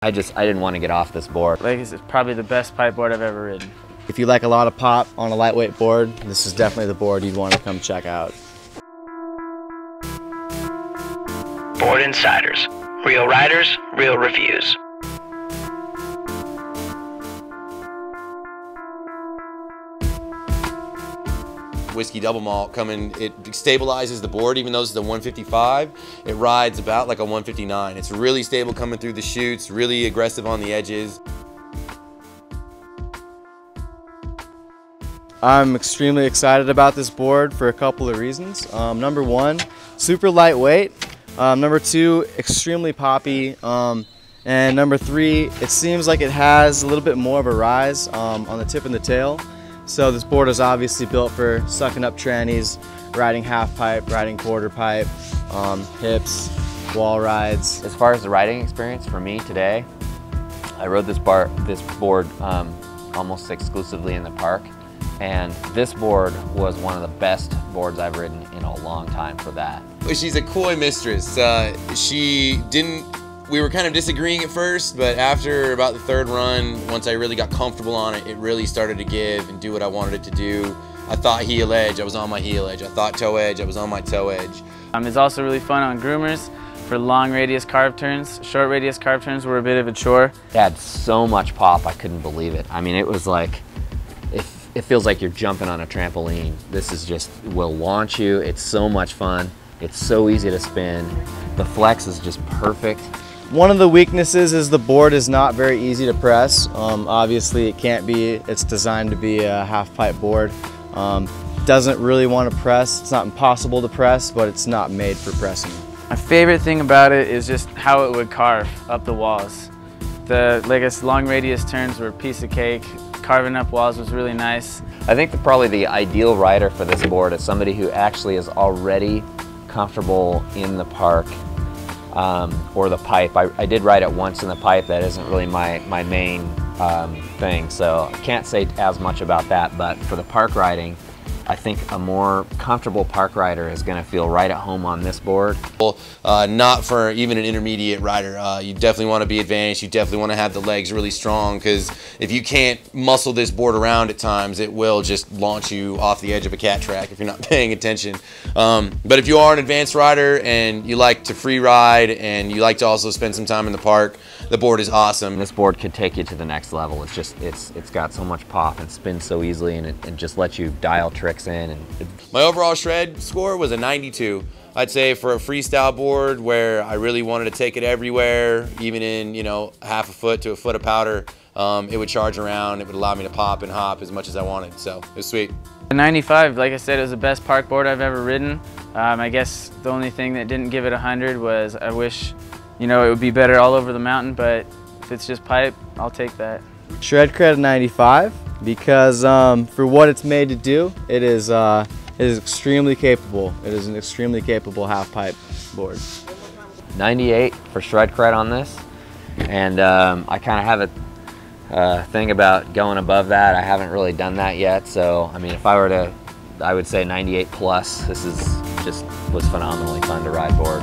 I didn't want to get off this board. Like, it's probably the best pipe board I've ever ridden. If you like a lot of pop on a lightweight board, this is definitely the board you'd want to come check out. Board Insiders. Real riders, real reviews. Whiskey double malt coming, it stabilizes the board. Even though this is a 155, it rides about like a 159. It's really stable coming through the chutes, really aggressive on the edges. I'm extremely excited about this board for a couple of reasons. Number one, super lightweight. Number two, extremely poppy. And number three, it seems like it has a little bit more of a rise on the tip and the tail. So this board is obviously built for sucking up trannies, riding half pipe, riding quarter pipe, hips, wall rides. As far as the riding experience for me today, I rode this board almost exclusively in the park, and this board was one of the best boards I've ridden in a long time for that. She's a coy mistress. We were kind of disagreeing at first, but after about the third run, once I really got comfortable on it, it really started to give and do what I wanted it to do. I thought heel edge, I was on my heel edge. I thought toe edge, I was on my toe edge. It's also really fun on groomers for long radius carve turns. Short radius carve turns were a bit of a chore. It had so much pop, I couldn't believe it. I mean, it was like, it feels like you're jumping on a trampoline. This is just, will launch you. It's so much fun. It's so easy to spin. The flex is just perfect. One of the weaknesses is the board is not very easy to press. Obviously it can't be, it's designed to be a half pipe board. Doesn't really want to press. It's not impossible to press, but it's not made for pressing. My favorite thing about it is just how it would carve up the walls. The long radius turns were a piece of cake. Carving up walls was really nice. I think probably the ideal rider for this board is somebody who actually is already comfortable in the park or the pipe. I did ride it once in the pipe. That isn't really my main thing, so I can't say as much about that, but for the park riding, I think a more comfortable park rider is going to feel right at home on this board. Not for even an intermediate rider. You definitely want to be advanced. You definitely want to have the legs really strong, because if you can't muscle this board around at times, it will just launch you off the edge of a cat track if you're not paying attention. But if you are an advanced rider and you like to free ride and you like to also spend some time in the park, the board is awesome. This board could take you to the next level. It's just, it's got so much pop and spins so easily, and it just lets you dial tricks in. My overall shred score was a 92. I'd say for a freestyle board where I really wanted to take it everywhere, even in, you know, half a foot to a foot of powder, it would charge around. It would allow me to pop and hop as much as I wanted, so it was sweet. The 95, like I said, it was the best park board I've ever ridden. I guess the only thing that didn't give it 100 was I wish, you know, it would be better all over the mountain, but if it's just pipe, I'll take that. Shred credit 95 because for what it's made to do, it is extremely capable. It is an extremely capable half pipe board. 98 for shred cred on this, and I kind of have a thing about going above that. I haven't really done that yet, so I mean, if I were to, I would say 98 plus. This was phenomenally fun to ride board.